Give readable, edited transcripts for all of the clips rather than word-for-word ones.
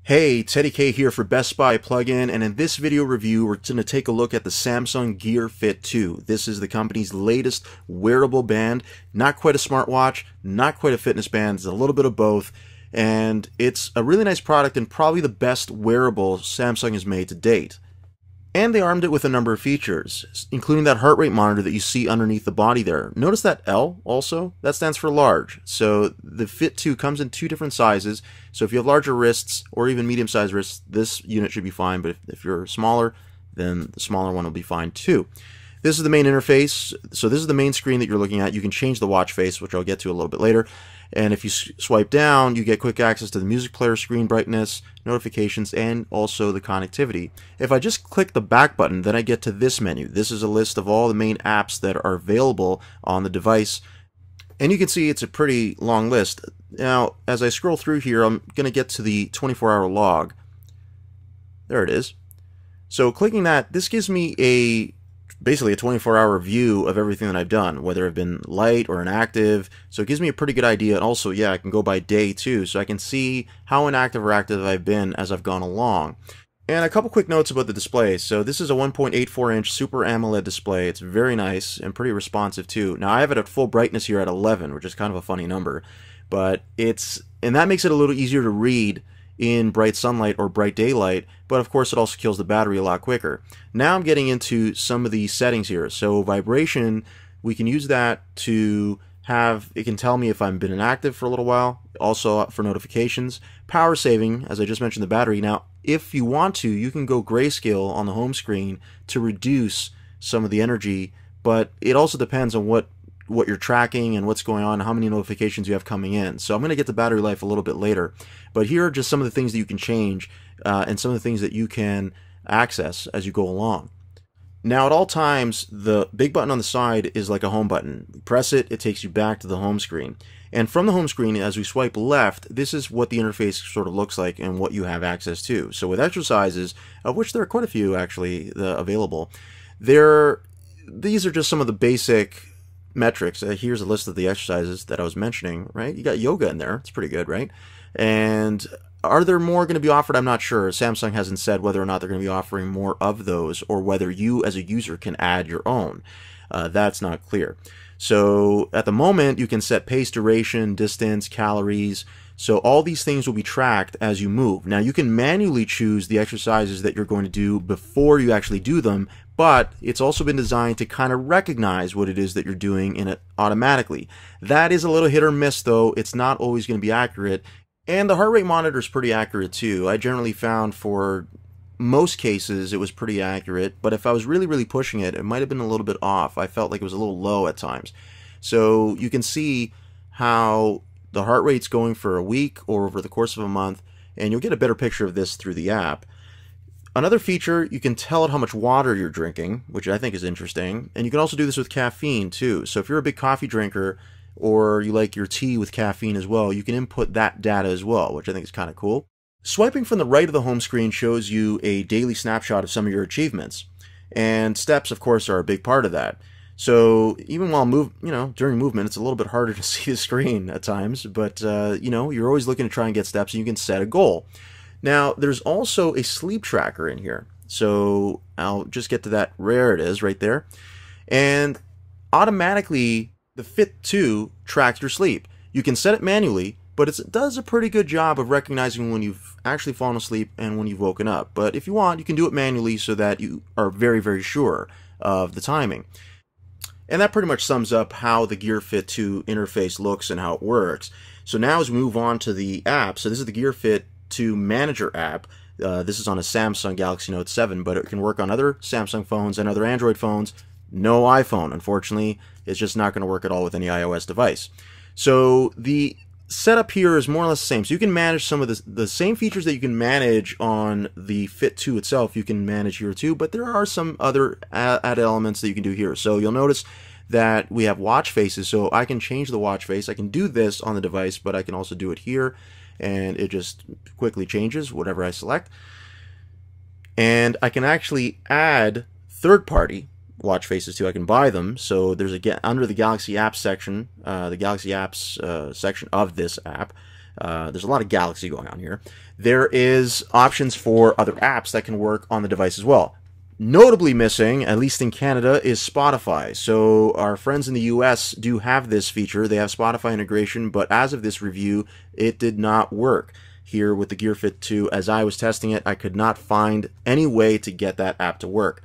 Hey, Teddy K here for Best Buy Plugin, and in this video review we're going to take a look at the Samsung Gear Fit 2. This is the company's latest wearable band. Not quite a smartwatch, not quite a fitness band, it's a little bit of both, and it's a really nice product and probably the best wearable Samsung has made to date. And they armed it with a number of features, including that heart rate monitor that you see underneath the body there. Notice that L also? That stands for large. So the Fit 2 comes in two different sizes. So if you have larger wrists or even medium-sized wrists, this unit should be fine. But if you're smaller, then the smaller one will be fine too. This is the main interface. So this is the main screen that you're looking at. You can change the watch face, which I'll get to a little bit later. And if you swipe down, you get quick access to the music player, screen brightness, notifications, and also the connectivity. If I just click the back button, then I get to this menu. This is a list of all the main apps that are available on the device. And you can see it's a pretty long list. Now, as I scroll through here, I'm going to get to the 24-hour log. There it is. So clicking that, this gives me basically a 24-hour view of everything that I've done, whether I've been light or inactive. So it gives me a pretty good idea. And also, yeah, I can go by day too, so I can see how inactive or active I've been as I've gone along. And a couple quick notes about the display. So this is a 1.84-inch Super AMOLED display. It's very nice and pretty responsive too. Now I have it at full brightness here at 11, which is kind of a funny number, but and that makes it a little easier to read in bright sunlight or bright daylight, but of course it also kills the battery a lot quicker. Now I'm getting into some of the settings here. So vibration, we can use that to it can tell me if I've been inactive for a little while, also for notifications. Power saving, as I just mentioned, the battery. Now if you want to, you can go grayscale on the home screen to reduce some of the energy, but it also depends on what you're tracking and what's going on, how many notifications you have coming in. So I'm going to get to battery life a little bit later. But here are just some of the things that you can change and some of the things that you can access as you go along. Now at all times, the big button on the side is like a home button. You press it, it takes you back to the home screen. And from the home screen, as we swipe left, this is what the interface sort of looks like and what you have access to. So with exercises, of which there are quite a few actually available, these are just some of the basic metrics. Here's a list of the exercises that I was mentioning, right? You got yoga in there. It's pretty good, right? And are there more going to be offered? I'm not sure. Samsung hasn't said whether or not they're going to be offering more of those or whether you as a user can add your own. That's not clear. So at the moment, you can set pace, duration, distance, calories. So all these things will be tracked as you move. Now you can manually choose the exercises that you're going to do before you actually do them, but it's also been designed to kind of recognize what it is that you're doing in it automatically. That is a little hit or miss though. It's not always going to be accurate. And the heart rate monitor is pretty accurate too. I generally found for most cases it was pretty accurate, but if I was really pushing it, it might have been a little bit off. I felt like it was a little low at times. So you can see how the heart rate's going for a week or over the course of a month, and you'll get a better picture of this through the app. Another feature, you can tell it how much water you're drinking, which I think is interesting, and you can also do this with caffeine too. So if you're a big coffee drinker or you like your tea with caffeine as well, you can input that data as well, which I think is kind of cool. Swiping from the right of the home screen shows you a daily snapshot of some of your achievements, and steps of course are a big part of that. So even while during movement, it's a little bit harder to see the screen at times, but you're always looking to try and get steps, and you can set a goal. Now there's also a sleep tracker in here, so I'll just get to that. There it is right there, and automatically the Fit 2 tracks your sleep. You can set it manually, but it does a pretty good job of recognizing when you've actually fallen asleep and when you've woken up. But if you want, you can do it manually so that you are very sure of the timing. And that pretty much sums up how the Gear Fit 2 interface looks and how it works. So now as we move on to the app, so this is the Gear Fit 2 Manager app. This is on a Samsung Galaxy Note 7, but it can work on other Samsung phones and other Android phones. No iPhone, unfortunately. It's just not going to work at all with any iOS device. So the setup here is more or less the same. So you can manage some of the same features that you can manage on the Fit 2 itself, you can manage here too, but there are some other added elements that you can do here. So you'll notice that we have watch faces, so I can change the watch face. I can do this on the device, but I can also do it here, and it just quickly changes whatever I select. And I can actually add third-party watch faces too. I can buy them. So there's under the Galaxy Apps section, the Galaxy Apps section of this app, There's a lot of galaxy going on here. There is options for other apps that can work on the device as well. Notably missing, at least in Canada, is Spotify. So our friends in the US do have this feature. They have Spotify integration, but as of this review, it did not work. Here with the Gear Fit 2, as I was testing it, I could not find any way to get that app to work.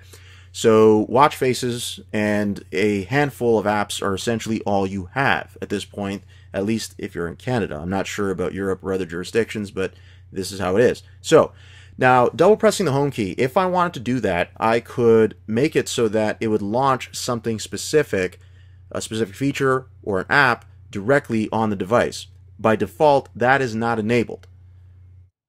So watch faces and a handful of apps are essentially all you have at this point, at least if you're in Canada. I'm not sure about Europe or other jurisdictions, but this is how it is. So now, double pressing the home key, if I wanted to do that, I could make it so that it would launch something specific, a specific feature or an app directly on the device. By default, that is not enabled.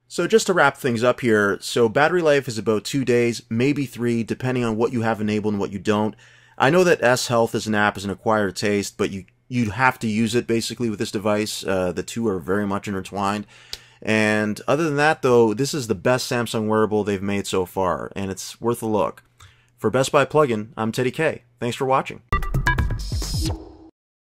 So just to wrap things up here, so battery life is about 2 days, maybe 3, depending on what you have enabled and what you don't. I know that S Health as an app is an acquired taste, but you'd have to use it basically with this device. The two are very much intertwined. And other than that, though, this is the best Samsung wearable they've made so far, and it's worth a look. For Best Buy Plugin, I'm Teddy K. Thanks for watching.